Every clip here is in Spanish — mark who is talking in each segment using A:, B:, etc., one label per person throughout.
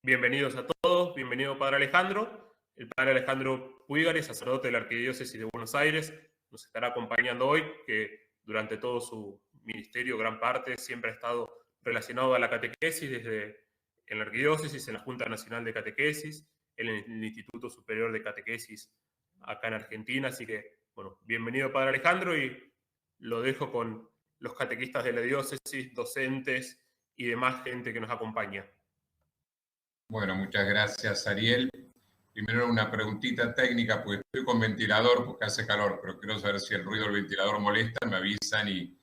A: Bienvenidos a todos, bienvenido Padre Alejandro. El Padre Alejandro Puígares, sacerdote de la Arquidiócesis de Buenos Aires, nos estará acompañando hoy, que durante todo su ministerio, gran parte, siempre ha estado relacionado a la catequesis, desde en la Arquidiócesis, en la Junta Nacional de Catequesis, en el Instituto Superior de Catequesis acá en Argentina. Así que, bueno, bienvenido Padre Alejandro, y lo dejo con los catequistas de la diócesis, docentes y demás gente que nos acompaña.
B: Bueno, muchas gracias, Ariel. Primero una preguntita técnica, porque estoy con ventilador porque hace calor, pero quiero saber si el ruido del ventilador molesta, me avisan y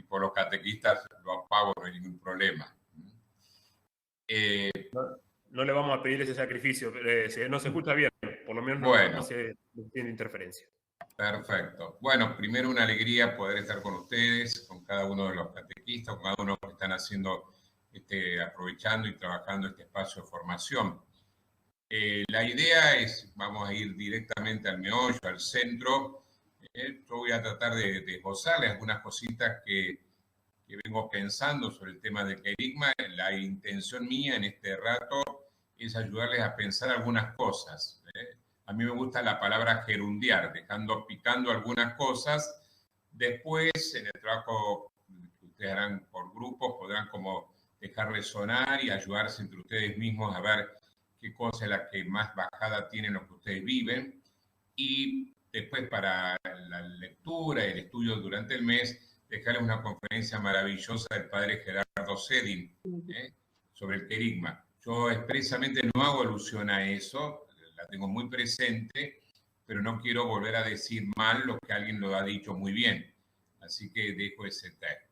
B: por los catequistas lo apago, no hay ningún problema.
A: No le vamos a pedir ese sacrificio, no se escucha bien, por lo menos
B: bueno,
A: no se tiene interferencia.
B: Perfecto. Bueno, primero una alegría poder estar con ustedes, con cada uno de los catequistas, con cada uno que están haciendo, aprovechando y trabajando este espacio de formación. La idea es, vamos a ir directamente al meollo, al centro. Yo voy a tratar de esbozarles algunas cositas que vengo pensando sobre el tema del querigma. La intención mía en este rato es ayudarles a pensar algunas cosas. A mí me gusta la palabra gerundiar, picando algunas cosas. Después, en el trabajo que ustedes harán por grupos, podrán como dejar resonar y ayudarse entre ustedes mismos a ver qué cosa es la que más bajada tiene lo que ustedes viven. Y después, para la lectura y el estudio durante el mes, dejarles una conferencia maravillosa del padre Gerardo Sedin sobre el querigma. Yo expresamente no hago alusión a eso, la tengo muy presente, pero no quiero volver a decir mal lo que alguien lo ha dicho muy bien. Así que dejo ese texto.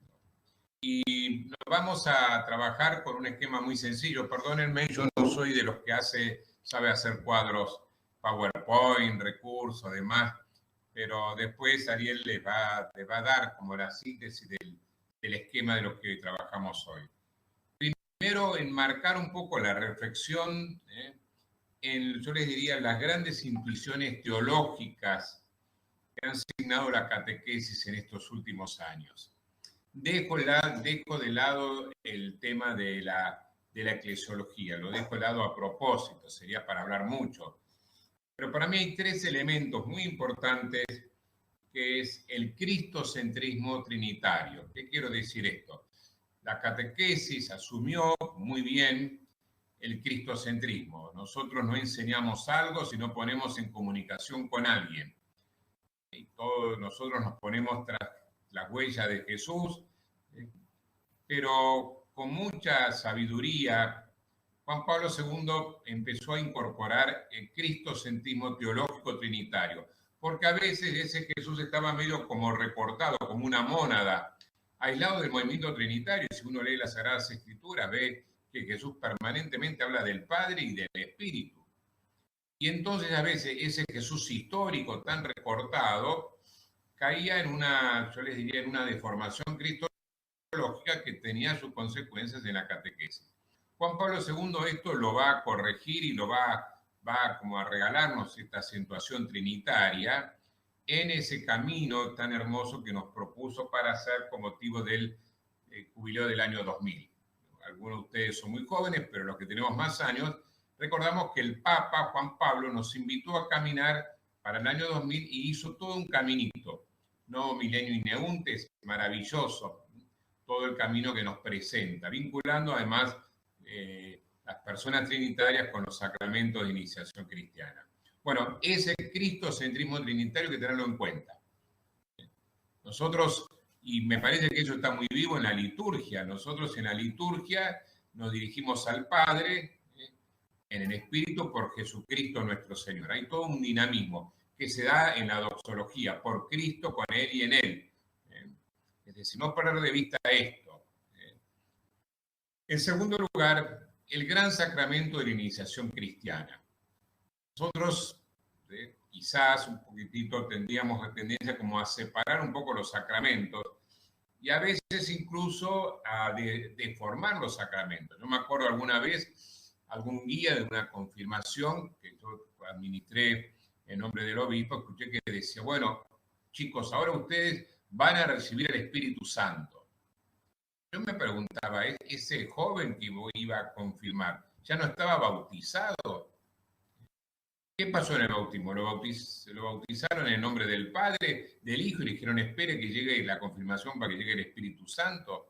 B: Y nos vamos a trabajar con un esquema muy sencillo. Perdónenme, yo no soy de los que sabe hacer cuadros PowerPoint, recursos, demás, pero después Ariel les va a dar como la síntesis del esquema de lo que trabajamos hoy. Primero, enmarcar un poco la reflexión yo les diría, las grandes intuiciones teológicas que han signado la catequesis en estos últimos años. Dejo de lado el tema de la eclesiología, lo dejo de lado a propósito, sería para hablar mucho. Pero para mí hay tres elementos muy importantes, que es el cristocentrismo trinitario. ¿Qué quiero decir esto? La catequesis asumió muy bien el cristocentrismo. Nosotros no enseñamos algo si no ponemos en comunicación con alguien. Y todos nosotros nos ponemos tras las huellas de Jesús, pero con mucha sabiduría, Juan Pablo II empezó a incorporar el cristocentrismo teológico trinitario, porque a veces ese Jesús estaba medio como recortado, como una mónada, aislado del movimiento trinitario. Si uno lee las Sagradas Escrituras, ve que Jesús permanentemente habla del Padre y del Espíritu. Y entonces a veces ese Jesús histórico tan recortado caía en yo les diría, en una deformación cristológica que tenía sus consecuencias en la catequesis. Juan Pablo II esto lo va a corregir y lo va como a regalarnos esta acentuación trinitaria en ese camino tan hermoso que nos propuso para hacer con motivo del jubileo del año 2000. Algunos de ustedes son muy jóvenes, pero los que tenemos más años, recordamos que el Papa Juan Pablo nos invitó a caminar para el año 2000 y hizo todo un caminito. Nuevo Milenio Ineuntes, maravilloso, todo el camino que nos presenta, vinculando además las personas trinitarias con los sacramentos de iniciación cristiana. Bueno, ese cristocentrismo trinitario hay que tenerlo en cuenta. Nosotros, y me parece que eso está muy vivo en la liturgia, nosotros en la liturgia nos dirigimos al Padre en el Espíritu por Jesucristo nuestro Señor. Hay todo un dinamismo que se da en la doxología, por Cristo, con Él y en Él. Es decir, no perder de vista esto. En segundo lugar, el gran sacramento de la iniciación cristiana. Nosotros quizás un poquitito tendríamos tendencia como a separar un poco los sacramentos y a veces incluso a deformar los sacramentos. Yo me acuerdo alguna vez algún guía de una confirmación que yo administré en nombre del obispo, escuché que decía, bueno, chicos, ahora ustedes van a recibir el Espíritu Santo. Yo me preguntaba, ese joven que iba a confirmar, ya no estaba bautizado. ¿Qué pasó en el bautismo? Lo bautizaron en el nombre del Padre, del Hijo, y le dijeron, espere que llegue la confirmación para que llegue el Espíritu Santo.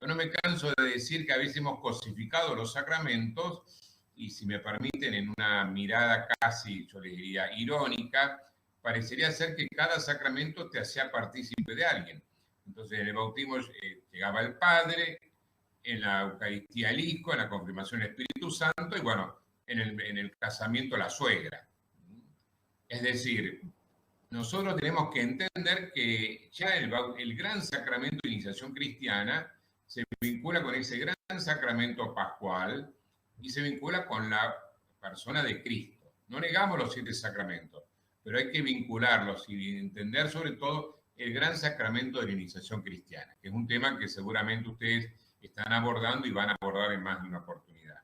B: Yo no me canso de decir que a veces hemos cosificado los sacramentos y, si me permiten, en una mirada casi, yo les diría, irónica, parecería ser que cada sacramento te hacía partícipe de alguien. Entonces, en el bautismo llegaba el Padre, en la Eucaristía el Hijo, en la confirmación el Espíritu Santo y, bueno, en el casamiento la suegra. Es decir, nosotros tenemos que entender que ya el gran sacramento de iniciación cristiana se vincula con ese gran sacramento pascual y se vincula con la persona de Cristo. No negamos los 7 sacramentos, pero hay que vincularlos y entender sobre todo el gran sacramento de la iniciación cristiana, que es un tema que seguramente ustedes están abordando y van a abordar en más de una oportunidad.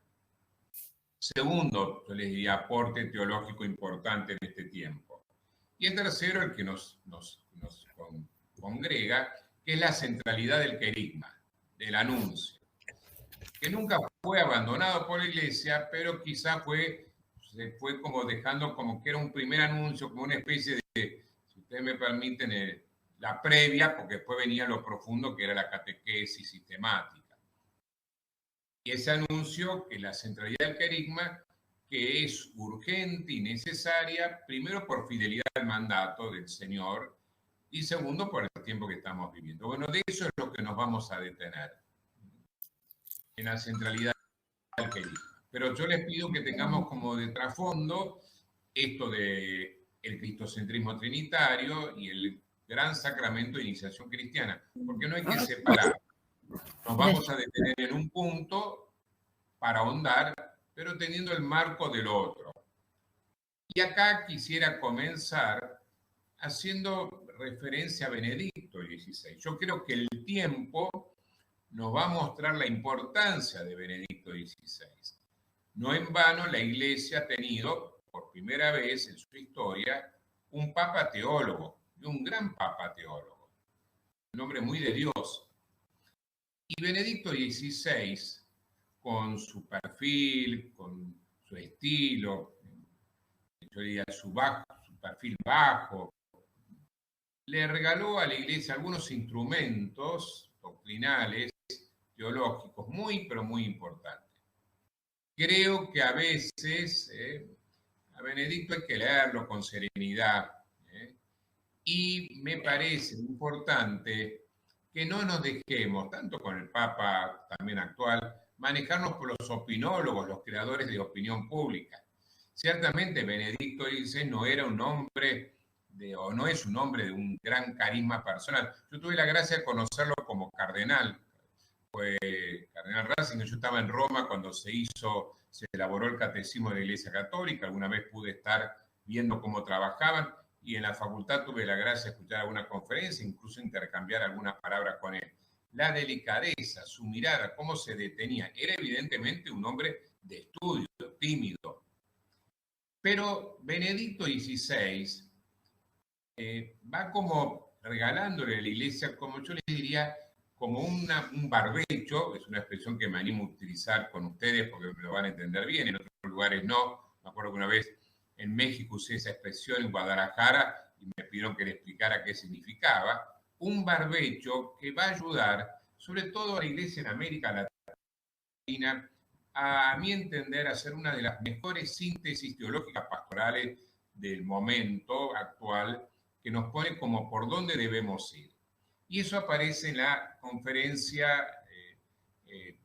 B: Segundo, yo les diría, aporte teológico importante en este tiempo. Y el tercero, el que nos congrega, que es la centralidad del querigma, del anuncio, que nunca fue abandonado por la Iglesia, pero quizá se fue como dejando como que era un primer anuncio, como una especie de, si ustedes me permiten, la previa, porque después venía lo profundo que era la catequesis sistemática. Y ese anuncio, que es la centralidad del querigma, que es urgente y necesaria, primero por fidelidad al mandato del Señor, y segundo, por el tiempo que estamos viviendo. Bueno, de eso es lo que nos vamos a detener, en la centralidad del querigma. Pero yo les pido que tengamos como de trasfondo esto de el cristocentrismo trinitario y el gran sacramento de iniciación cristiana, porque no hay que separar. Nos vamos a detener en un punto para ahondar, pero teniendo el marco del otro. Y acá quisiera comenzar haciendo referencia a Benedicto XVI. Yo creo que el tiempo nos va a mostrar la importancia de Benedicto XVI. No en vano la Iglesia ha tenido, por primera vez en su historia, un papa teólogo, y un gran papa teólogo, un hombre muy de Dios. Y Benedicto XVI, con su perfil, con su estilo, yo diría su perfil bajo, le regaló a la Iglesia algunos instrumentos doctrinales, teológicos, muy, pero muy importantes. Creo que a veces a Benedicto hay que leerlo con serenidad, y me parece importante que no nos dejemos, tanto con el Papa también actual, manejarnos por los opinólogos, los creadores de opinión pública. Ciertamente Benedicto XVI no era un hombre o no es un hombre de un gran carisma personal. Yo tuve la gracia de conocerlo como cardenal. Fue cardenal Ratzinger. Yo estaba en Roma cuando se elaboró el catecismo de la Iglesia Católica. Alguna vez pude estar viendo cómo trabajaban y en la facultad tuve la gracia de escuchar alguna conferencia, incluso intercambiar algunas palabras con él. La delicadeza, su mirada, cómo se detenía. Era evidentemente un hombre de estudio, tímido. Pero Benedicto XVI va como regalándole a la Iglesia, como yo les diría, como un barbecho, es una expresión que me animo a utilizar con ustedes porque me lo van a entender bien, en otros lugares no. Me acuerdo que una vez en México usé esa expresión en Guadalajara y me pidieron que le explicara qué significaba. Un barbecho que va a ayudar, sobre todo a la Iglesia en América Latina, a mi entender, a ser una de las mejores síntesis teológicas pastorales del momento actual, que nos pone como por dónde debemos ir. Y eso aparece en la conferencia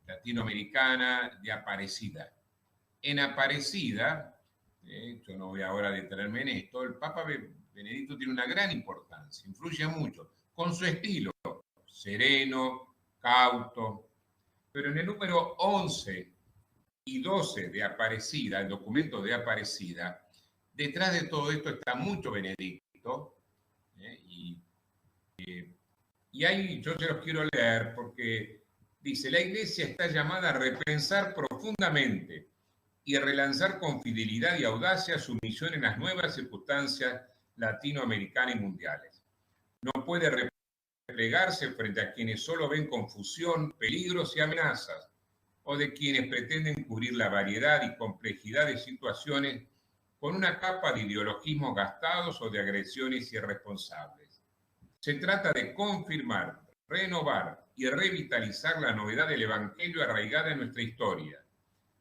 B: latinoamericana de Aparecida. En Aparecida, yo no voy ahora a detenerme en esto, el Papa Benedicto tiene una gran importancia, influye mucho, con su estilo, sereno, cauto, pero en el número 11 y 12 de Aparecida, el documento de Aparecida, detrás de todo esto está mucho Benedicto, y ahí yo se los quiero leer porque dice: la Iglesia está llamada a repensar profundamente y relanzar con fidelidad y audacia su misión en las nuevas circunstancias latinoamericanas y mundiales. No puede replegarse frente a quienes solo ven confusión, peligros y amenazas. o de quienes pretenden cubrir la variedad y complejidad de situaciones con una capa de ideologismos gastados o de agresiones irresponsables. Se trata de confirmar, renovar y revitalizar la novedad del Evangelio arraigada en nuestra historia,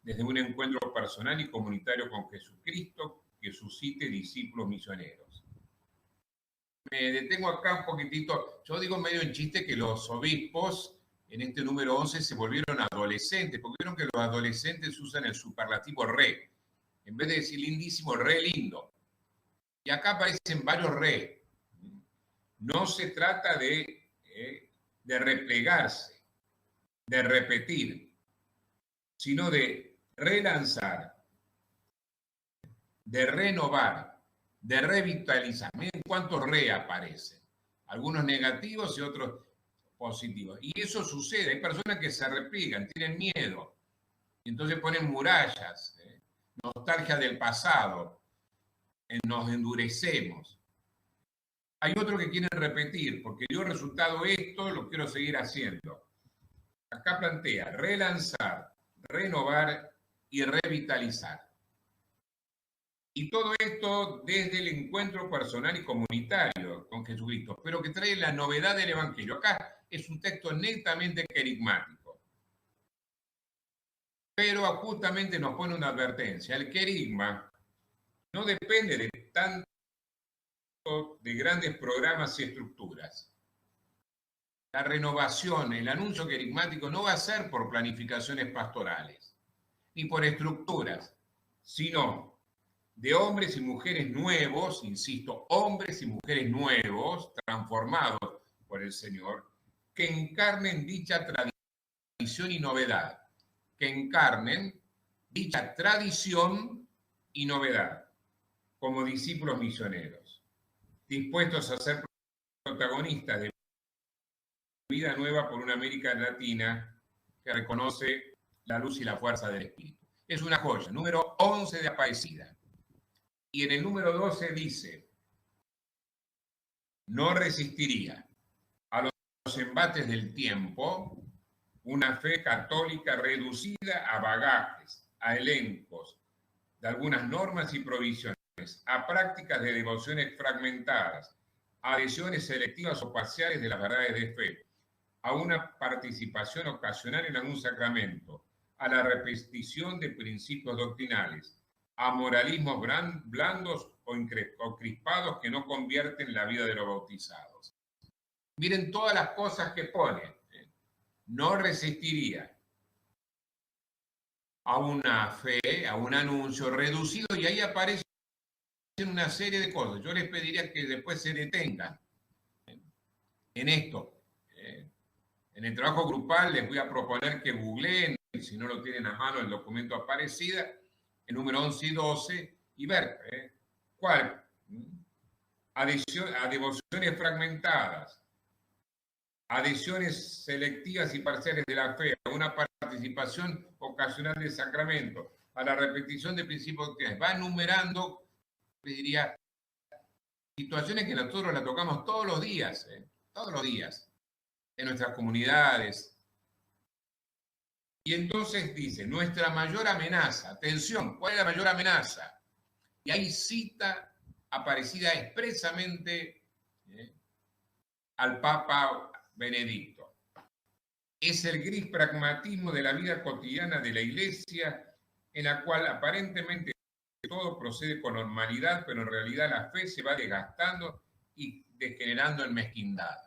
B: desde un encuentro personal y comunitario con Jesucristo que suscite discípulos misioneros. Me detengo acá un poquitito. Yo digo medio en chiste que los obispos en este número 11 se volvieron adolescentes, porque vieron que los adolescentes usan el superlativo re. En vez de decir lindísimo, re lindo. Y acá aparecen varios re. No se trata de replegarse, de repetir, sino de relanzar, de renovar, de revitalizar. Miren cuántos re aparecen. Algunos negativos y otros positivos. Y eso sucede. Hay personas que se repliegan, tienen miedo. Y entonces ponen murallas, nostalgia del pasado. Nos endurecemos. Hay otros que quieren repetir, porque dio resultado esto, lo quiero seguir haciendo. Acá plantea relanzar, renovar y revitalizar. Y todo esto desde el encuentro personal y comunitario con Jesucristo, pero que trae la novedad del Evangelio. Acá es un texto netamente querigmático. Pero justamente nos pone una advertencia. El querigma no depende de tanto de grandes programas y estructuras. La renovación, el anuncio querigmático no va a ser por planificaciones pastorales, ni por estructuras, sino de hombres y mujeres nuevos, insisto, hombres y mujeres nuevos, transformados por el Señor, que encarnen dicha tradición y novedad, que encarnen dicha tradición y novedad como discípulos misioneros, dispuestos a ser protagonistas de vida nueva por una América Latina que reconoce la luz y la fuerza del Espíritu. Es una joya, número 11 de Aparecida. Y en el número 12 dice, no resistiría a los embates del tiempo una fe católica reducida a bagajes, a elencos de algunas normas y provisiones, a prácticas de devociones fragmentadas, a adhesiones selectivas o parciales de las verdades de fe, a una participación ocasional en algún sacramento, a la repetición de principios doctrinales, a moralismos blandos o crispados que no convierten la vida de los bautizados. Miren todas las cosas que pone. No resistiría a una fe, a un anuncio reducido, y ahí aparecen una serie de cosas. Yo les pediría que después se detengan en esto. En el trabajo grupal les voy a proponer que googleen, si no lo tienen a mano, el documento Aparecida, el número 11 y 12, y ver cuál. A devociones fragmentadas, adhesiones selectivas y parciales de la fe, a una participación ocasional del sacramento, a la repetición de principios que va enumerando, diría, situaciones que nosotros las tocamos todos los días, en nuestras comunidades. Y entonces dice, nuestra mayor amenaza, atención, ¿cuál es la mayor amenaza? Y ahí cita Aparecida expresamente al Papa Benedicto. Es el gris pragmatismo de la vida cotidiana de la Iglesia, en la cual aparentemente todo procede con normalidad, pero en realidad la fe se va desgastando y degenerando en mezquindad.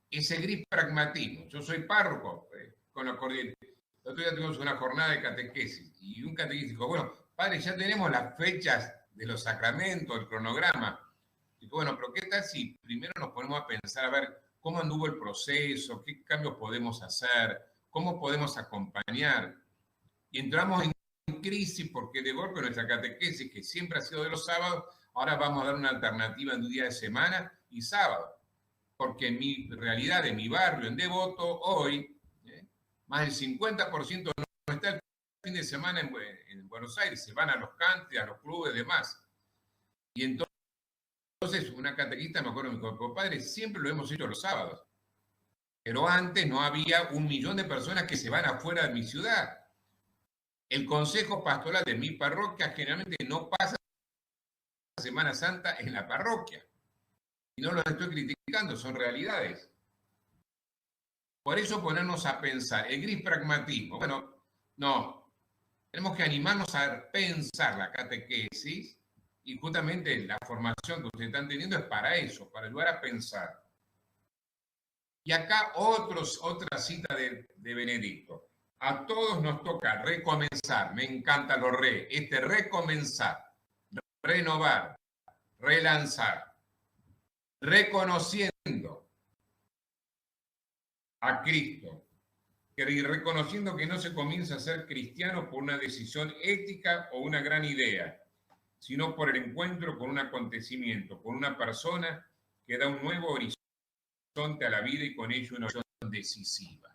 B: Ese gris pragmatismo. Yo soy párroco con la corriente. El otro día tuvimos una jornada de catequesis y un catequista dijo, bueno, padre, ya tenemos las fechas de los sacramentos, el cronograma. Dijo, bueno, pero ¿qué tal si primero nos ponemos a pensar a ver cómo anduvo el proceso, qué cambios podemos hacer, cómo podemos acompañar? Y entramos en crisis porque de golpe nuestra catequesis, que siempre ha sido de los sábados, ahora vamos a dar una alternativa en un día de semana y sábado. Porque en mi realidad, en mi barrio, en Devoto, hoy, más del 50% no está el fin de semana en Buenos Aires, se van a los country, a los clubes y demás. Y entonces una catequista, me acuerdo, me dijo, padre, siempre lo hemos hecho los sábados. Pero antes no había 1 millón de personas que se van afuera de mi ciudad. El consejo pastoral de mi parroquia generalmente no pasa Semana Santa en la parroquia. Y no los estoy criticando, son realidades. Por eso ponernos a pensar, el gris pragmatismo. Bueno, no, tenemos que animarnos a pensar la catequesis y justamente la formación que ustedes están teniendo es para eso, para ayudar a pensar. Y acá otra cita de Benedicto. A todos nos toca recomenzar, me encanta lo recomenzar, renovar, relanzar, reconociendo a Cristo, y reconociendo que no se comienza a ser cristiano por una decisión ética o una gran idea, sino por el encuentro con un acontecimiento, con una persona que da un nuevo horizonte a la vida y con ello una opción decisiva.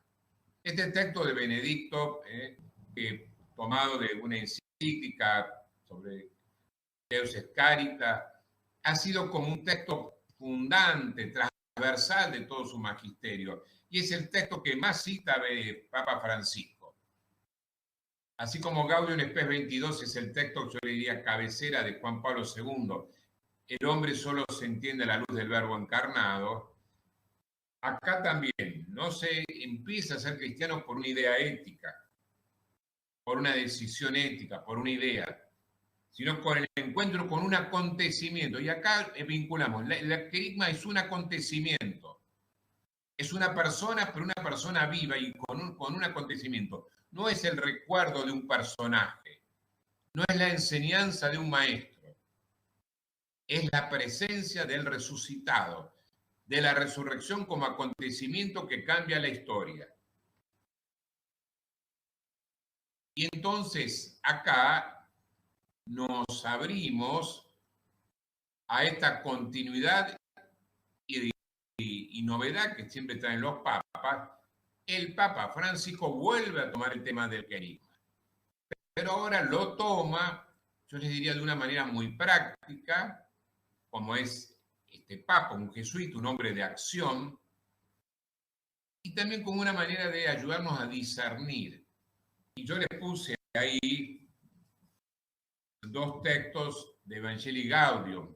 B: Este texto de Benedicto, tomado de una encíclica sobre Deus es Caritas, ha sido como un texto fundante, transversal de todo su magisterio, y es el texto que más cita de Papa Francisco. Así como Gaudium Spes 22 es el texto, yo le diría, cabecera de Juan Pablo II, el hombre solo se entiende a la luz del Verbo encarnado. Acá también no se empieza a ser cristiano por una idea ética, por una decisión ética, por una idea, sino con el encuentro con un acontecimiento. Y acá vinculamos, el querigma es un acontecimiento, es una persona, pero una persona viva y con un acontecimiento. No es el recuerdo de un personaje, no es la enseñanza de un maestro, es la presencia del resucitado, de la resurrección como acontecimiento que cambia la historia. Y entonces acá nos abrimos a esta continuidad y novedad que siempre traen los papas. El Papa Francisco vuelve a tomar el tema del querigma, pero ahora lo toma, yo les diría, de una manera muy práctica, como es este Papa, un jesuita, un hombre de acción, y también como una manera de ayudarnos a discernir. Y yo les puse ahí 2 textos de Evangelii Gaudium,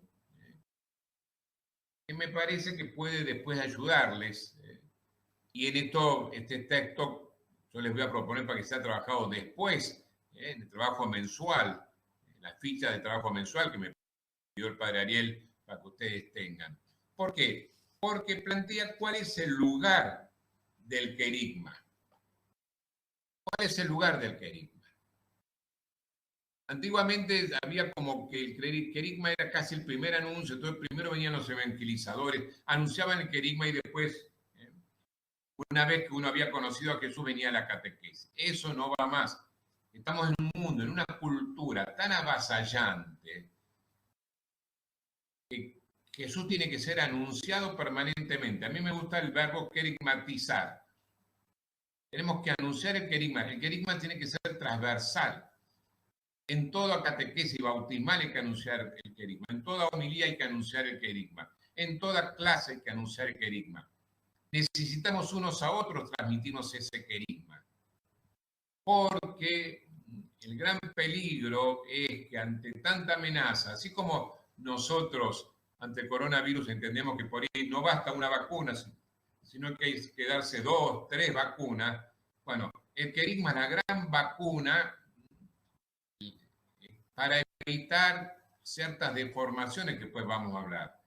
B: que me parece que puede después ayudarles. Y en este texto yo les voy a proponer para que sea trabajado después, en el trabajo mensual, en la ficha de trabajo mensual que me pidió el padre Ariel para que ustedes tengan. ¿Por qué? Porque plantea cuál es el lugar del querigma. ¿Cuál es el lugar del querigma? Antiguamente había como que el querigma era casi el primer anuncio, entonces primero venían los evangelizadores, anunciaban el querigma y después, una vez que uno había conocido a Jesús, venía la catequesis. Eso no va más. Estamos en un mundo, en una cultura tan avasallante que Jesús tiene que ser anunciado permanentemente. A mí me gusta el verbo querigmatizar. Tenemos que anunciar el querigma. El querigma tiene que ser transversal. En toda catequesis bautismal hay que anunciar el querigma. En toda homilía hay que anunciar el querigma. En toda clase hay que anunciar el querigma. Necesitamos unos a otros transmitirnos ese querigma. Porque el gran peligro es que ante tanta amenaza, así como nosotros ante el coronavirus entendemos que por ahí no basta una vacuna, sino que hay que darse 2, 3 vacunas, bueno, el querigma es la gran vacuna para evitar ciertas deformaciones que después vamos a hablar.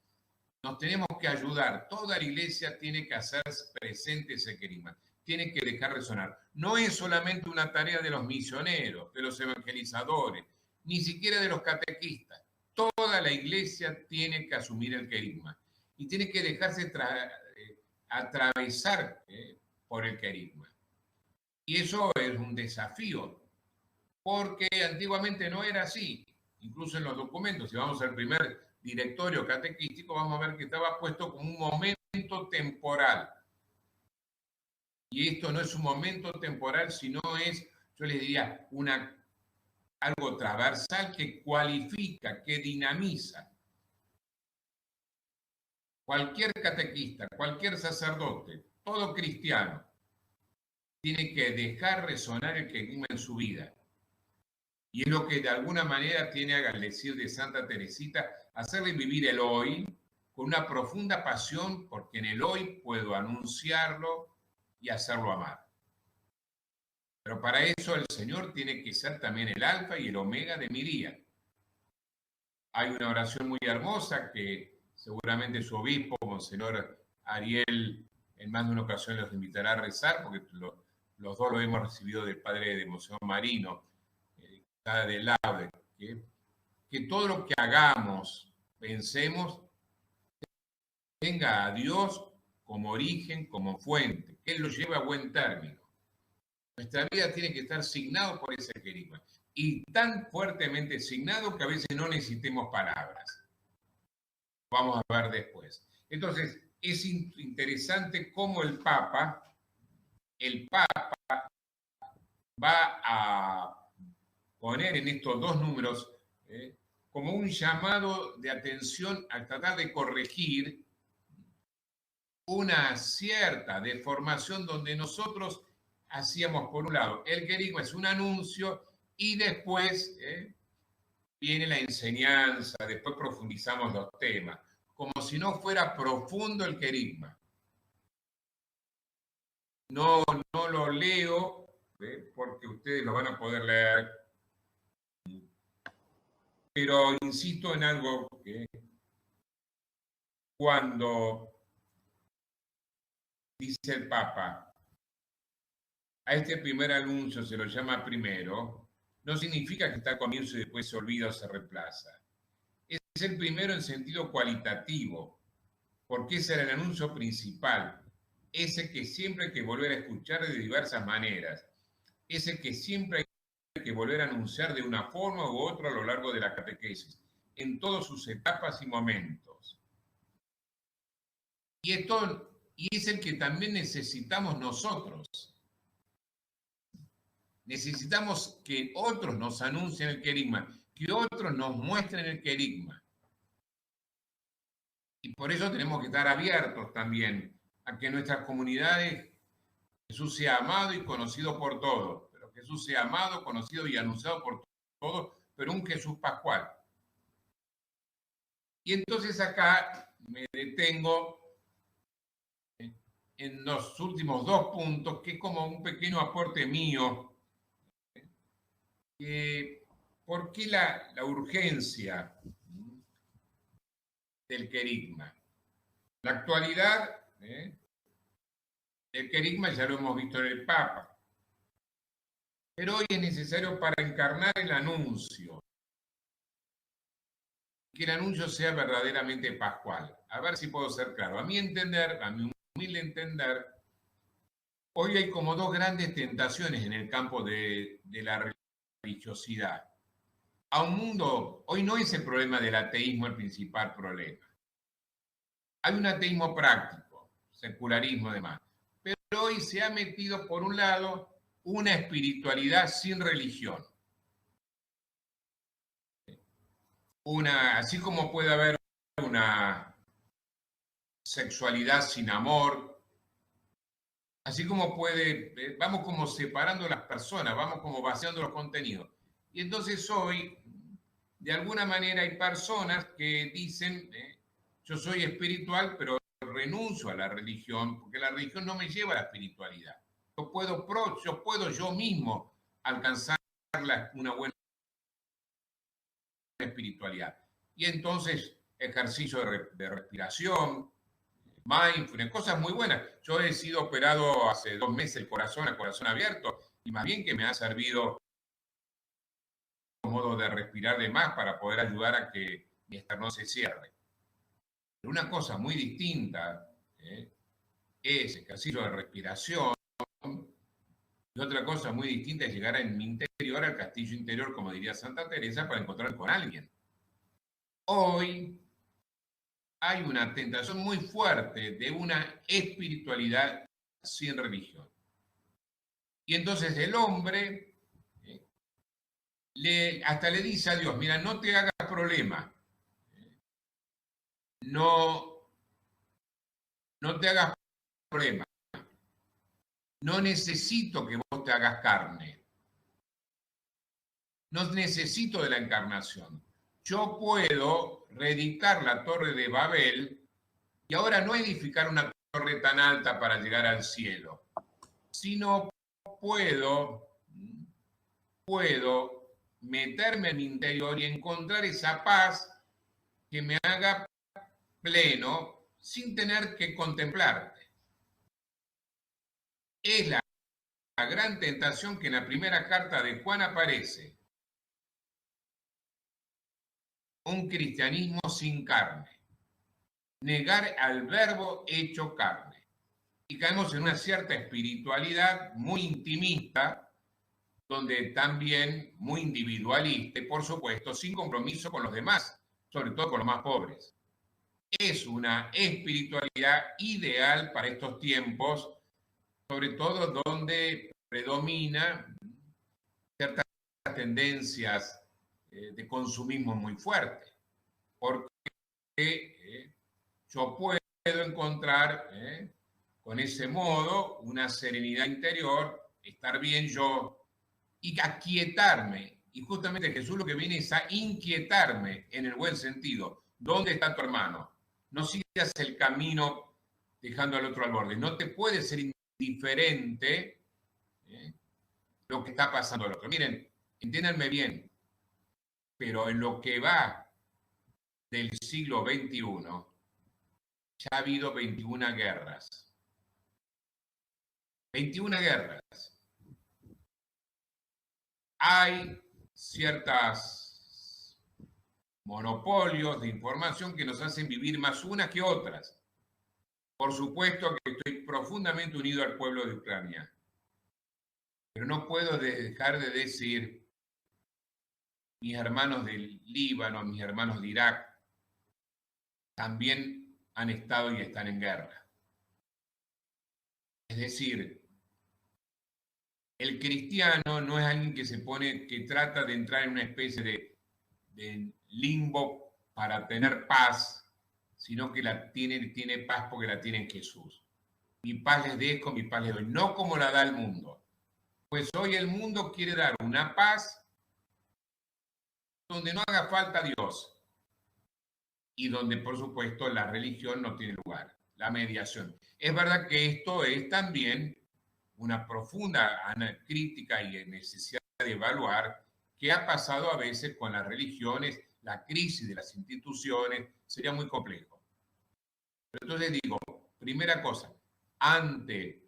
B: Nos tenemos que ayudar, toda la iglesia tiene que hacer presente ese querigma, tiene que dejar resonar. No es solamente una tarea de los misioneros, de los evangelizadores, ni siquiera de los catequistas. Toda la iglesia tiene que asumir el querigma y tiene que dejarse atravesar por el querigma. Y eso es un desafío, porque antiguamente no era así. Incluso en los documentos, si vamos al primer directorio catequístico, vamos a ver que estaba puesto como un momento temporal. Y esto no es un momento temporal, sino es, yo les diría, algo transversal que cualifica, que dinamiza. Cualquier catequista, cualquier sacerdote todo cristiano tiene que dejar resonar el querigma en su vida. Y es lo que de alguna manera tiene, al decir de Santa Teresita, hacerle vivir el hoy con una profunda pasión, porque en el hoy puedo anunciarlo y hacerlo amar. Pero para eso el Señor tiene que ser también el alfa y el omega de mi día. Hay una oración muy hermosa que seguramente su obispo, Monseñor Ariel, en más de una ocasión los invitará a rezar, porque los dos lo hemos recibido del padre de Monseñor Marino, de Laude, que todo lo que hagamos, pensemos, tenga a Dios como origen, como fuente, que Él lo lleve a buen término. Nuestra vida tiene que estar signado por ese querigma, y tan fuertemente signado que a veces no necesitemos palabras. Vamos a ver después. Entonces, es interesante cómo el Papa va a poner en estos dos números como un llamado de atención a tratar de corregir una cierta deformación donde nosotros hacíamos, por un lado, el querigma es un anuncio y después viene la enseñanza, después profundizamos los temas, como si no fuera profundo el querigma. No lo leo, porque ustedes lo van a poder leer, pero insisto en algo que cuando dice el Papa, a este primer anuncio se lo llama primero, no significa que está al comienzo y después se olvida o se reemplaza. Es el primero en sentido cualitativo, porque ese era el anuncio principal, ese que siempre hay que volver a escuchar de diversas maneras, ese que siempre hay que volver a anunciar de una forma u otra a lo largo de la catequesis, en todas sus etapas y momentos. Y es el que también necesitamos nosotros. Necesitamos que otros nos anuncien el querigma, que otros nos muestren el querigma. Y por eso tenemos que estar abiertos también a que en nuestras comunidades Jesús sea amado y conocido por todos. Pero Jesús sea amado, conocido y anunciado por todos, pero un Jesús pascual. Y entonces acá me detengo en los últimos dos puntos, que es como un pequeño aporte mío. ¿Por qué la urgencia del querigma? La actualidad, el querigma ya lo hemos visto en el Papa, pero hoy es necesario para encarnar el anuncio, que el anuncio sea verdaderamente pascual. A ver si puedo ser claro. A mi entender, a mi humilde entender, hoy hay como dos grandes tentaciones en el campo de la religiosidad. A un mundo, hoy no es el problema del ateísmo el principal problema. Hay un ateísmo práctico, secularismo demás, pero hoy se ha metido por un lado una espiritualidad sin religión. Así como puede haber una sexualidad sin amor, así como vamos como separando las personas, vamos como vaciando los contenidos. Y entonces hoy, de alguna manera, hay personas que dicen, yo soy espiritual, pero renuncio a la religión, porque la religión no me lleva a la espiritualidad. Yo puedo yo mismo alcanzar una buena espiritualidad. Y entonces, ejercicio de respiración, mindfulness, cosas muy buenas. Yo he sido operado hace 2 meses el corazón a corazón abierto, y más bien que me ha servido modo de respirar de más para poder ayudar a que mi esternón se cierre. Pero una cosa muy distinta es ejercicio de respiración, y otra cosa muy distinta es llegar en mi interior, al castillo interior, como diría Santa Teresa, para encontrarme con alguien. Hoy hay una tentación muy fuerte de una espiritualidad sin religión. Y entonces el hombre hasta le dice a Dios, mira, no te hagas problema, no te hagas problema, No necesito que vos te hagas carne. No necesito de la encarnación. Yo puedo reeditar la torre de Babel y ahora no edificar una torre tan alta para llegar al cielo, sino puedo meterme en mi interior y encontrar esa paz que me haga pleno sin tener que contemplarte. Es la gran tentación que en la primera carta de Juan aparece. Un cristianismo sin carne. Negar al verbo hecho carne. Y caemos en una cierta espiritualidad muy intimista, donde también muy individualista, y por supuesto sin compromiso con los demás, sobre todo con los más pobres. Es una espiritualidad ideal para estos tiempos, sobre todo donde predomina ciertas tendencias de consumismo muy fuerte, porque yo puedo encontrar con ese modo una serenidad interior, estar bien yo y aquietarme. Y justamente Jesús lo que viene es a inquietarme en el buen sentido. ¿Dónde está tu hermano? No sigas el camino dejando al otro al borde. No te puede ser indiferente lo que está pasando al otro. Miren, entiéndanme bien, pero en lo que va del siglo XXI, ya ha habido 21 guerras. 21 guerras. Hay ciertos monopolios de información que nos hacen vivir más unas que otras. Por supuesto que estoy profundamente unido al pueblo de Ucrania, pero no puedo dejar de decir mis hermanos del Líbano, mis hermanos de Irak, también han estado y están en guerra. Es decir, el cristiano no es alguien que trata de entrar en una especie de limbo para tener paz, sino que tiene paz porque la tiene en Jesús. Mi paz les dejo, mi paz les doy, no como la da el mundo. Pues hoy el mundo quiere dar una paz donde no haga falta Dios y donde, por supuesto, la religión no tiene lugar, la mediación. Es verdad que esto es también una profunda crítica y necesidad de evaluar qué ha pasado a veces con las religiones, la crisis de las instituciones, sería muy complejo. Pero entonces digo, primera cosa, ante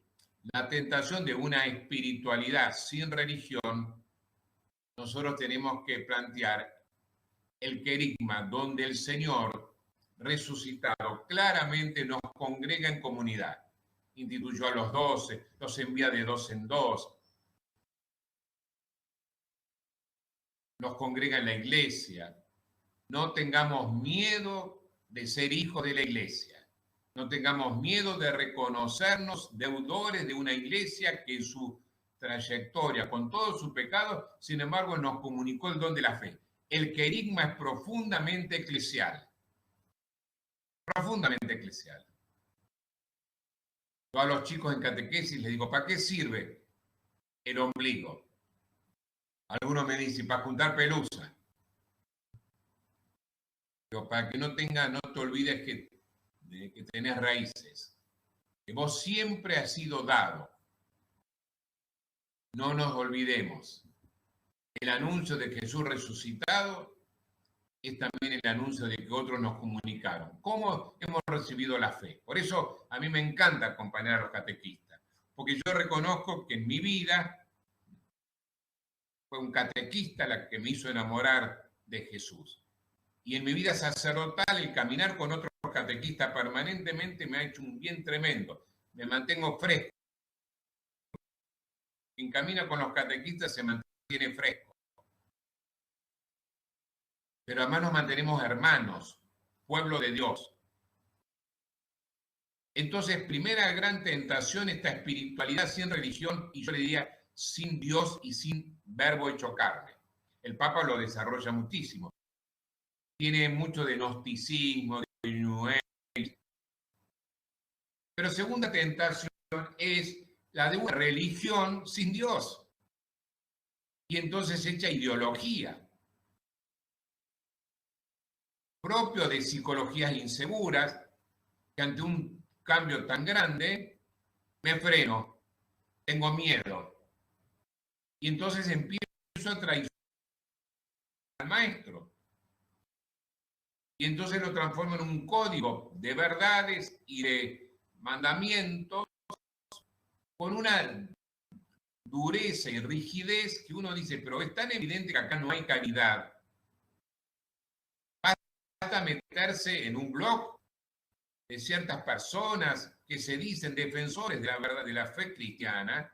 B: la tentación de una espiritualidad sin religión, nosotros tenemos que plantear el querigma donde el Señor resucitado claramente nos congrega en comunidad. Instituyó a los 12, los envía de 2 en 2, nos congrega en la iglesia. No tengamos miedo de ser hijos de la iglesia. No tengamos miedo de reconocernos deudores de una iglesia que en su trayectoria, con todos sus pecados, sin embargo, nos comunicó el don de la fe. El querigma es profundamente eclesial. Profundamente eclesial. Yo a los chicos en catequesis les digo, ¿para qué sirve el ombligo? Algunos me dicen, para juntar pelusa. Digo, para que no te olvides que tenés raíces. Que vos siempre has sido dado. No nos olvidemos. El anuncio de Jesús resucitado es también el anuncio de que otros nos comunicaron. ¿Cómo hemos recibido la fe? Por eso a mí me encanta acompañar a los catequistas, porque yo reconozco que en mi vida fue un catequista la que me hizo enamorar de Jesús. Y en mi vida sacerdotal, el caminar con otros catequistas permanentemente me ha hecho un bien tremendo. Me mantengo fresco. Quien camina con los catequistas se mantiene fresco. Pero además nos mantenemos hermanos, pueblo de Dios. Entonces, primera gran tentación, esta espiritualidad sin religión, y yo le diría sin Dios y sin verbo hecho carne. El Papa lo desarrolla muchísimo. Tiene mucho de gnosticismo, de New Age. Pero segunda tentación es la de una religión sin Dios. Y entonces echa ideología, propio de psicologías inseguras, que ante un cambio tan grande me freno, tengo miedo. Y entonces empiezo a traicionar al maestro. Y entonces lo transformo en un código de verdades y de mandamientos con una dureza y rigidez que uno dice, pero es tan evidente que acá no hay caridad. Basta meterse en un blog de ciertas personas que se dicen defensores de la verdad, de la fe cristiana,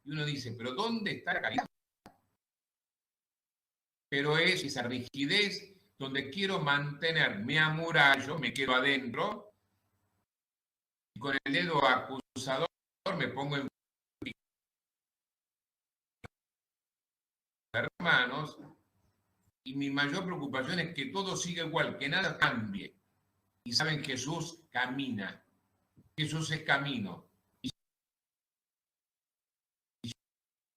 B: y uno dice, pero ¿dónde está la caridad? Pero es esa rigidez donde quiero mantener, me amurallo, me quedo adentro, y con el dedo acusador me pongo en hermanos, y mi mayor preocupación es que todo siga igual, que nada cambie. Y saben, Jesús camina, Jesús es camino. Y si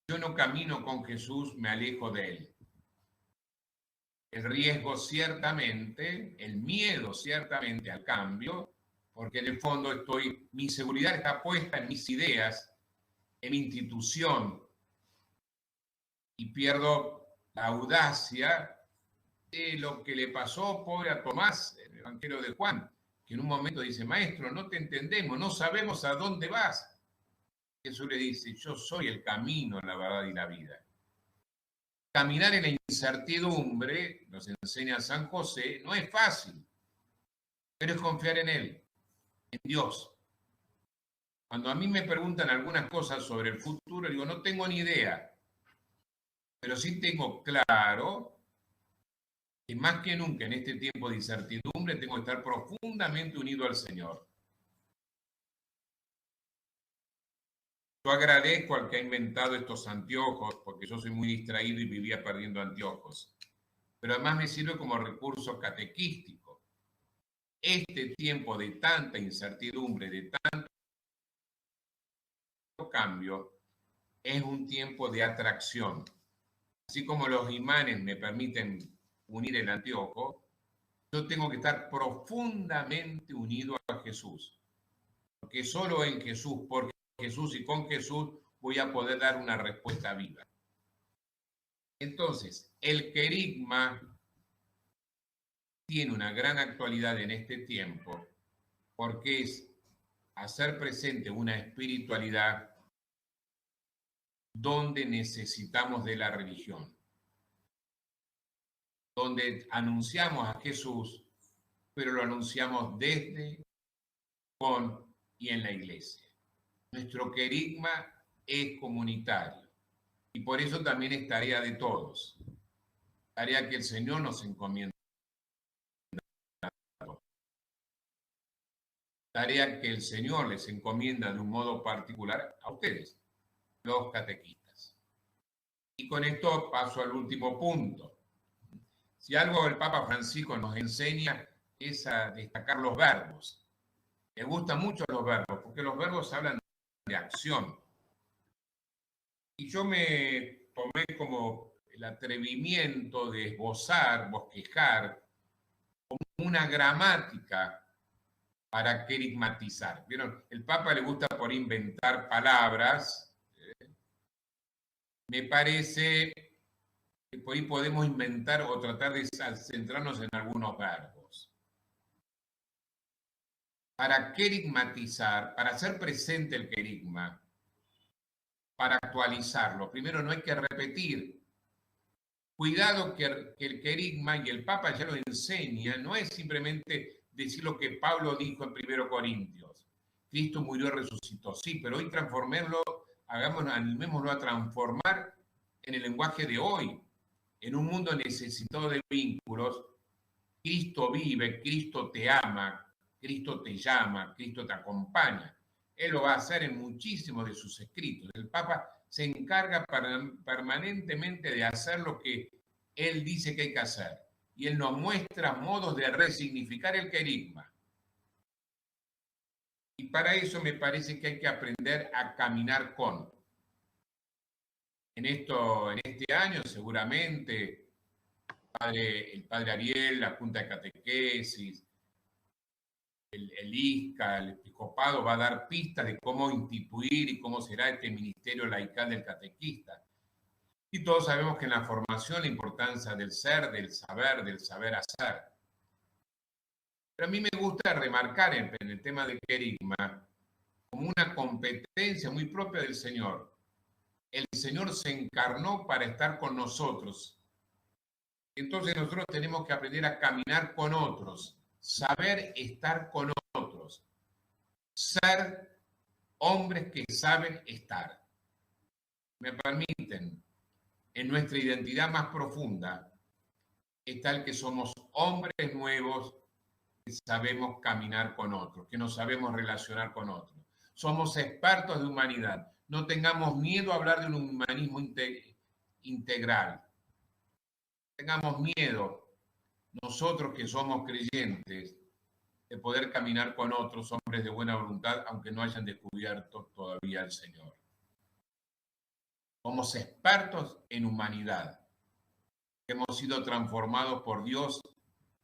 B: yo no camino con Jesús, me alejo de él. El riesgo ciertamente, el miedo ciertamente al cambio, porque en el fondo mi seguridad está puesta en mis ideas, en mi institución, y pierdo la audacia de lo que le pasó, pobre a Tomás, el evangelio de Juan, que en un momento dice, maestro, no te entendemos, no sabemos a dónde vas. Jesús le dice, yo soy el camino, la verdad y la vida. Caminar en la incertidumbre, nos enseña San José, no es fácil, pero es confiar en él, en Dios. Cuando a mí me preguntan algunas cosas sobre el futuro, digo, no tengo ni idea, pero sí tengo claro que más que nunca en este tiempo de incertidumbre tengo que estar profundamente unido al Señor. Yo agradezco al que ha inventado estos anteojos, porque yo soy muy distraído y vivía perdiendo anteojos. Pero además me sirve como recurso catequístico. Este tiempo de tanta incertidumbre, de tanto cambio, es un tiempo de atracción. Así como los imanes me permiten unir el anteojo, yo tengo que estar profundamente unido a Jesús. Porque solo en Jesús, por Jesús y con Jesús voy a poder dar una respuesta viva. Entonces, el querigma tiene una gran actualidad en este tiempo porque es hacer presente una espiritualidad donde necesitamos de la religión, donde anunciamos a Jesús, pero lo anunciamos desde, con y en la iglesia. Nuestro querigma es comunitario y por eso también es tarea de todos, tarea que el Señor nos encomienda. Tarea que el Señor les encomienda de un modo particular a ustedes, los catequistas. Y con esto paso al último punto. Si algo el Papa Francisco nos enseña es a destacar los verbos. Me gustan mucho los verbos, porque los verbos hablan de acción. Y yo me tomé como el atrevimiento de esbozar, bosquejar, como una gramática para querigmatizar. ¿Vieron? El Papa le gusta por inventar palabras. Me parece que por ahí podemos inventar o tratar de centrarnos en algunos verbos. Para querigmatizar, para hacer presente el querigma, para actualizarlo, primero no hay que repetir. Cuidado que el querigma, y el Papa ya lo enseña, no es simplemente decir lo que Pablo dijo en 1 Corintios. Cristo murió y resucitó. Sí, pero hoy transformémoslo, animémoslo a transformar en el lenguaje de hoy. En un mundo necesitado de vínculos, Cristo vive, Cristo te ama, Cristo te llama, Cristo te acompaña. Él lo va a hacer en muchísimos de sus escritos. El Papa se encarga permanentemente de hacer lo que él dice que hay que hacer. Y él nos muestra modos de resignificar el querigma. Y para eso me parece que hay que aprender a caminar con. En este año seguramente el padre Ariel, la Junta de Catequesis, el ISCA, el episcopado va a dar pistas de cómo instituir y cómo será este ministerio laical del catequista. Y todos sabemos que en la formación la importancia del ser, del saber hacer. Pero a mí me gusta remarcar en el tema del querigma como una competencia muy propia del Señor. El Señor se encarnó para estar con nosotros. Entonces nosotros tenemos que aprender a caminar con otros, saber estar con otros, ser hombres que saben estar. Me permiten, en nuestra identidad más profunda, está el que somos hombres nuevos que sabemos caminar con otros, que nos sabemos relacionar con otros. Somos expertos de humanidad. No tengamos miedo a hablar de un humanismo integral. Tengamos miedo, nosotros que somos creyentes, de poder caminar con otros hombres de buena voluntad, aunque no hayan descubierto todavía al Señor. Somos expertos en humanidad. Hemos sido transformados por Dios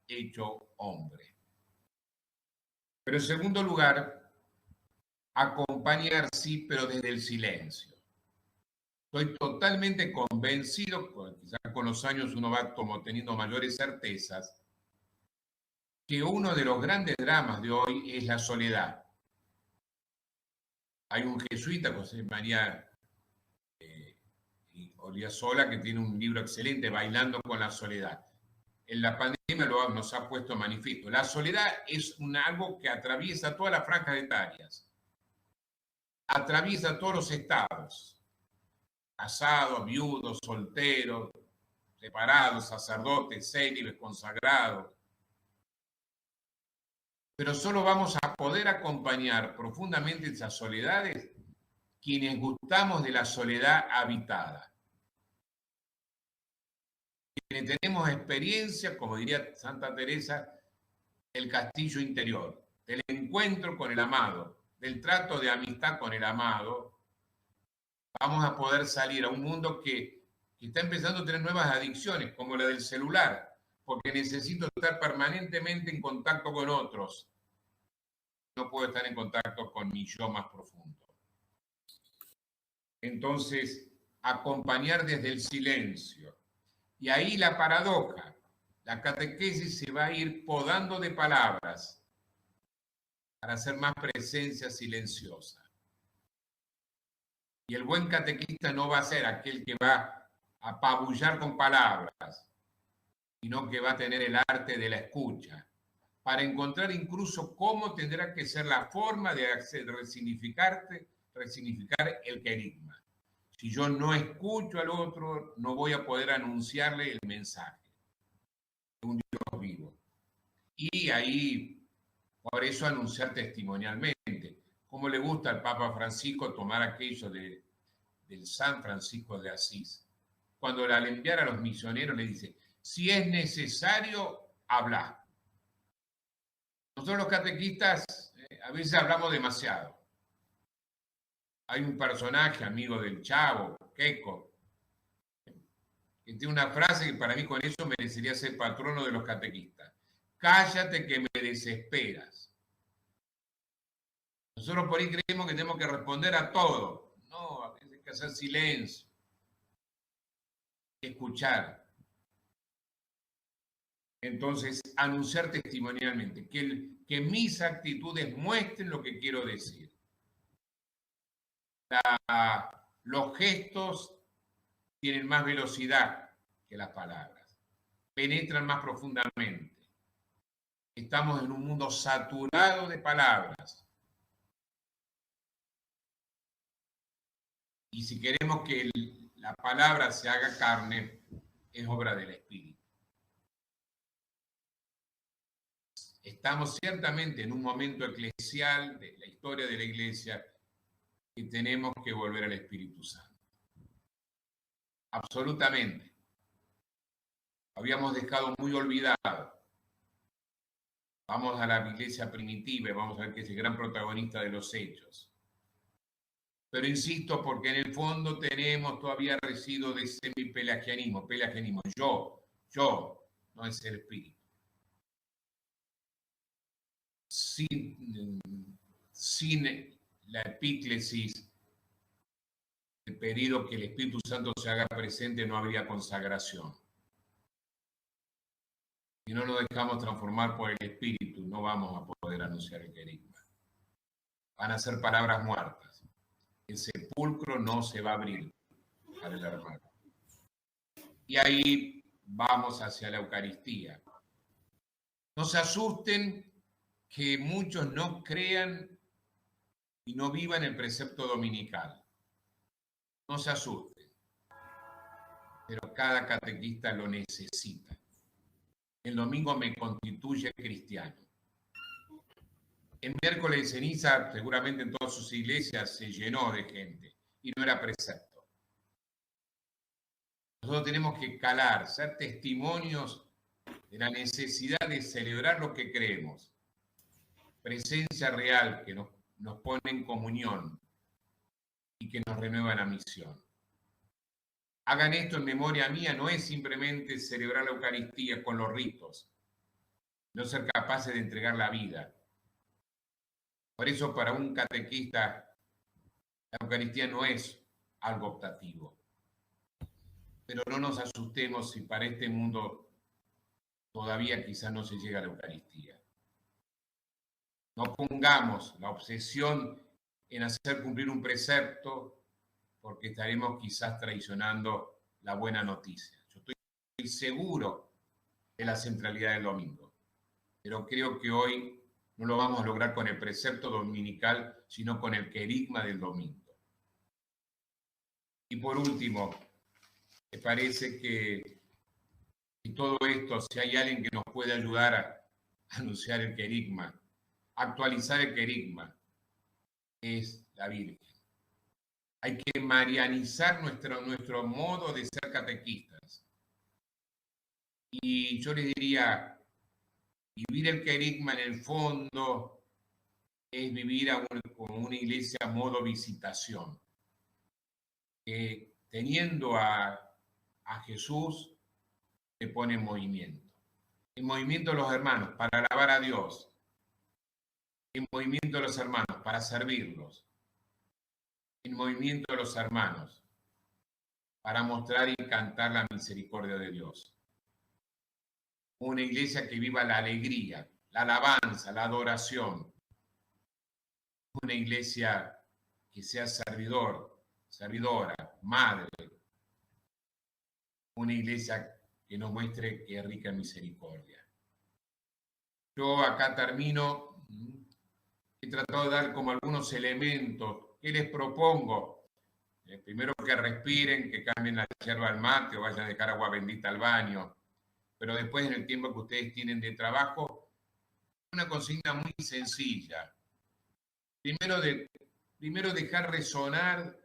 B: hecho hombre. Pero en segundo lugar, acompañar sí, pero desde el silencio. Estoy totalmente convencido, quizás con los años uno va como teniendo mayores certezas, que uno de los grandes dramas de hoy es la soledad. Hay un jesuita, José María Oliosola, que tiene un libro excelente, Bailando con la soledad. En la pandemia nos ha puesto manifiesto. La soledad es algo que atraviesa todas las franjas etarias, atraviesa todos los estados, casados, viudos, solteros, separados, sacerdotes, célibes, consagrados. Pero solo vamos a poder acompañar profundamente esas soledades quienes gustamos de la soledad habitada. Quienes tenemos experiencia, como diría Santa Teresa, del castillo interior, del encuentro con el amado, del trato de amistad con el amado, vamos a poder salir a un mundo que está empezando a tener nuevas adicciones, como la del celular, porque necesito estar permanentemente en contacto con otros. No puedo estar en contacto con mi yo más profundo. Entonces, acompañar desde el silencio. Y ahí la paradoja. La catequesis se va a ir podando de palabras para hacer más presencia silenciosa. Y el buen catequista no va a ser aquel que va a apabullar con palabras, sino que va a tener el arte de la escucha, para encontrar incluso cómo tendrá que ser la forma de resignificar el querigma. Si yo no escucho al otro, no voy a poder anunciarle el mensaje de un Dios vivo. Y ahí, por eso anunciar testimonialmente. Como le gusta al Papa Francisco tomar aquello del San Francisco de Asís. Cuando al enviar a los misioneros le dice, si es necesario, hablar. Nosotros los catequistas a veces hablamos demasiado. Hay un personaje, amigo del Chavo, Keiko, que tiene una frase que para mí con eso merecería ser patrono de los catequistas. Cállate que me desesperas. Nosotros por ahí creemos que tenemos que responder a todo. No, a veces hay que hacer silencio. Escuchar. Entonces, anunciar testimonialmente, que mis actitudes muestren lo que quiero decir. Los gestos tienen más velocidad que las palabras, penetran más profundamente. Estamos en un mundo saturado de palabras. Y si queremos que la palabra se haga carne, es obra del Espíritu. Estamos ciertamente en un momento eclesial de la historia de la Iglesia que tenemos que volver al Espíritu Santo. Absolutamente. Habíamos dejado muy olvidado. Vamos a la iglesia primitiva y vamos a ver que es el gran protagonista de los hechos. Pero insisto, porque en el fondo tenemos todavía residuos de semipelagianismo. Pelagianismo, yo, no es el espíritu. Sin la epíclesis, el pedido que el Espíritu Santo se haga presente, no habría consagración. Si no nos dejamos transformar por el Espíritu, no vamos a poder anunciar el querigma. Van a ser palabras muertas. El sepulcro no se va a abrir para el hermano. Y ahí vamos hacia la Eucaristía. No se asusten que muchos no crean y no vivan el precepto dominical. No se asusten. Pero cada catequista lo necesita. El domingo me constituye cristiano. El miércoles de ceniza, seguramente en todas sus iglesias se llenó de gente y no era precepto. Nosotros tenemos que calar, ser testimonios de la necesidad de celebrar lo que creemos. Presencia real que nos pone en comunión y que nos renueva la misión. Hagan esto en memoria mía, no es simplemente celebrar la Eucaristía con los ritos, no ser capaces de entregar la vida. Por eso para un catequista la Eucaristía no es algo optativo. Pero no nos asustemos si para este mundo todavía quizás no se llega a la Eucaristía. No pongamos la obsesión en hacer cumplir un precepto porque estaremos quizás traicionando la buena noticia. Yo estoy seguro de la centralidad del domingo, pero creo que hoy no lo vamos a lograr con el precepto dominical, sino con el querigma del domingo. Y por último, me parece que todo esto, si hay alguien que nos puede ayudar a anunciar el querigma, actualizar el querigma, es la Virgen. Hay que marianizar nuestro modo de ser catequistas. Y yo les diría, vivir el querigma en el fondo es vivir como una iglesia a modo visitación. Teniendo a Jesús, se pone en movimiento. En movimiento los hermanos para alabar a Dios. En movimiento los hermanos para servirlos. En movimiento los hermanos para mostrar y cantar la misericordia de Dios. Una iglesia que viva la alegría, la alabanza, la adoración. Una iglesia que sea servidora, madre. Una iglesia que nos muestre que es rica en misericordia. Yo acá termino. He tratado de dar como algunos elementos. ¿Qué les propongo? Primero que respiren, que cambien la yerba al mate o vayan a dejar agua bendita al baño. Pero después, en el tiempo que ustedes tienen de trabajo, una consigna muy sencilla. Primero dejar resonar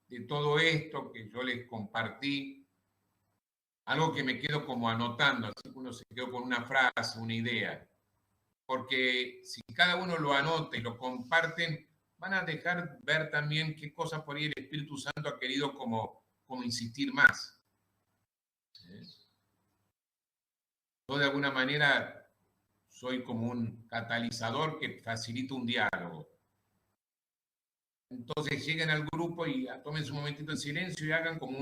B: de todo esto que yo les compartí, algo que me quedo como anotando, así que uno se quedó con una frase, una idea. Porque si cada uno lo anota y lo comparten, van a dejar ver también qué cosas por ahí el Espíritu Santo ha querido como insistir más. Yo de alguna manera soy como un catalizador que facilita un diálogo. Entonces lleguen al grupo y tomen su momentito en silencio y hagan como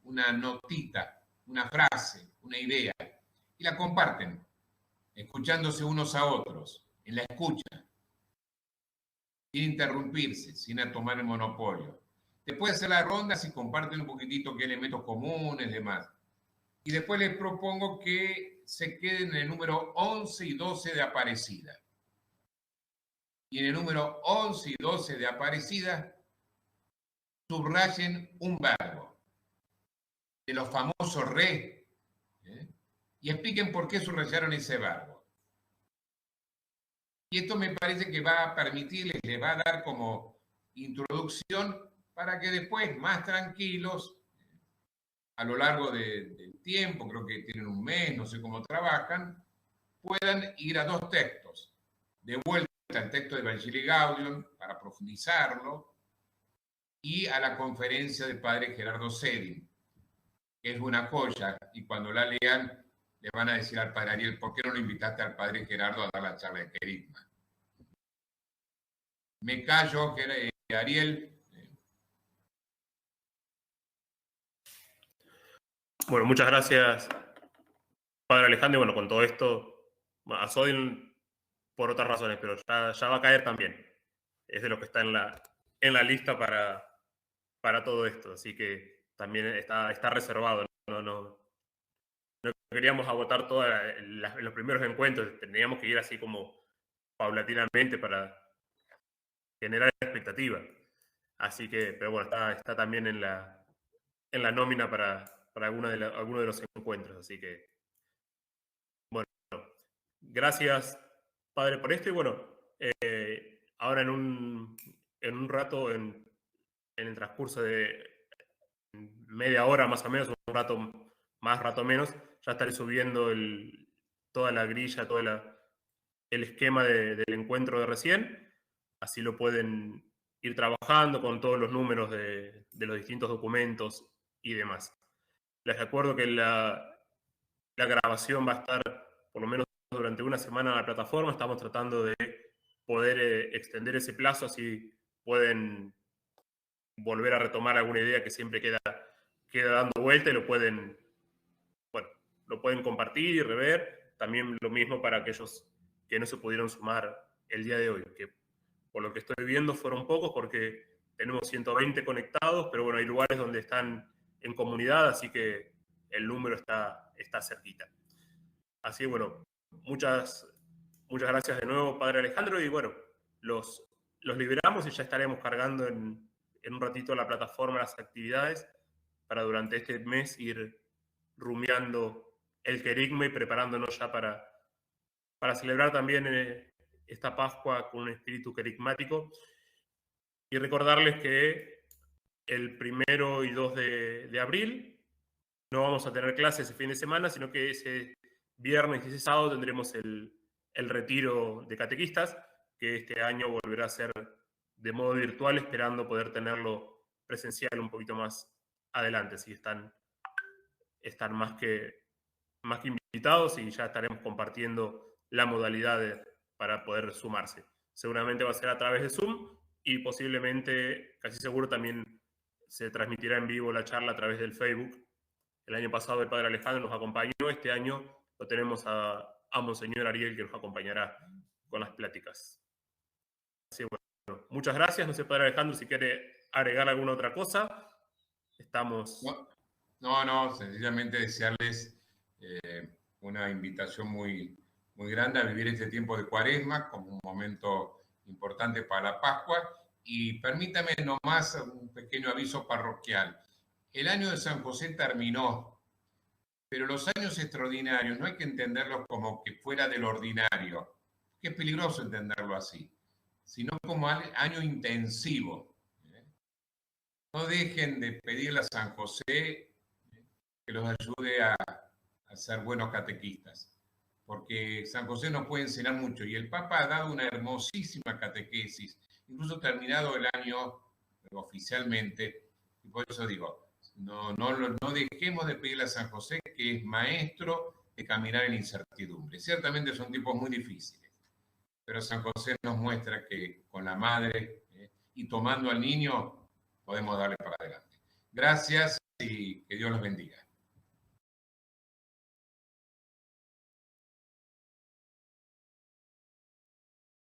B: una notita, una frase, una idea, y la comparten, escuchándose unos a otros, en la escucha, sin interrumpirse, sin tomar el monopolio. Después de hacer la ronda, si comparten un poquitito qué elementos comunes, demás. Y después les propongo que se queden en el número 11 y 12 de Aparecida. Y en el número 11 y 12 de Aparecida, subrayen un verbo, de los famosos re, y expliquen por qué subrayaron ese verbo. Y esto me parece que va a permitirles, les va a dar como introducción para que después, más tranquilos, a lo largo del tiempo, creo que tienen un mes, no sé cómo trabajan, puedan ir a 2 textos. De vuelta al texto de Evangelii Gaudium para profundizarlo y a la conferencia del padre Gerardo Sedin, que es una joya, y cuando la lean le van a decir al padre Ariel, ¿por qué no lo invitaste al padre Gerardo a dar la charla de querigma? Me callo, Ariel.
A: Bueno, muchas gracias, padre Alejandro. Y bueno, con todo esto, a Sodin por otras razones, pero ya va a caer también. Es de lo que está en la lista para todo esto. Así que también está reservado. No queríamos agotar los primeros encuentros. Teníamos que ir así como paulatinamente para generar expectativa. Así que, pero bueno, está también en la nómina para alguno de los encuentros. Así que, bueno, gracias, padre, por esto. Y bueno, ahora en un rato, en el transcurso de media hora más o menos, un rato más, rato menos, ya estaré subiendo toda la grilla, todo el esquema del encuentro de recién. Así lo pueden ir trabajando con todos los números de los distintos documentos y demás. Les recuerdo que la grabación va a estar por lo menos durante una semana en la plataforma. Estamos tratando de poder extender ese plazo, así pueden volver a retomar alguna idea que siempre queda dando vuelta, y lo pueden compartir y rever. También lo mismo para aquellos que no se pudieron sumar el día de hoy, que por lo que estoy viendo fueron pocos, porque tenemos 120 conectados, pero bueno, hay lugares donde están en comunidad, así que el número está cerquita. Así, bueno, muchas gracias de nuevo, padre Alejandro, y bueno, los liberamos y ya estaremos cargando en un ratito la plataforma, las actividades, para durante este mes ir rumiando el querigma y preparándonos ya para celebrar también esta Pascua con un espíritu querigmático. Y recordarles que el 1 y 2 de abril no vamos a tener clases ese fin de semana, sino que ese viernes y ese sábado tendremos el retiro de catequistas, que este año volverá a ser de modo virtual, esperando poder tenerlo presencial un poquito más adelante. Así están más que invitados, y ya estaremos compartiendo la modalidad para poder sumarse. Seguramente va a ser a través de Zoom, y posiblemente, casi seguro, también se transmitirá en vivo la charla a través del Facebook. El año pasado el padre Alejandro nos acompañó, este año lo tenemos a Monseñor Ariel, que nos acompañará con las pláticas. Así que bueno, muchas gracias. No sé, padre Alejandro, si quiere agregar alguna otra cosa. Estamos...
B: No, sencillamente desearles una invitación muy, muy grande a vivir este tiempo de Cuaresma como un momento importante para la Pascua. Y permítame nomás un pequeño aviso parroquial. El año de San José terminó, pero los años extraordinarios no hay que entenderlos como que fuera del ordinario, que es peligroso entenderlo así, sino como año intensivo. No dejen de pedirle a San José que los ayude a ser buenos catequistas, porque San José nos puede enseñar mucho, y el Papa ha dado una hermosísima catequesis, incluso terminado el año oficialmente, y por eso digo, no dejemos de pedirle a San José, que es maestro de caminar en incertidumbre. Ciertamente son tiempos muy difíciles, pero San José nos muestra que con la madre y tomando al niño podemos darle para adelante. Gracias y que Dios los bendiga.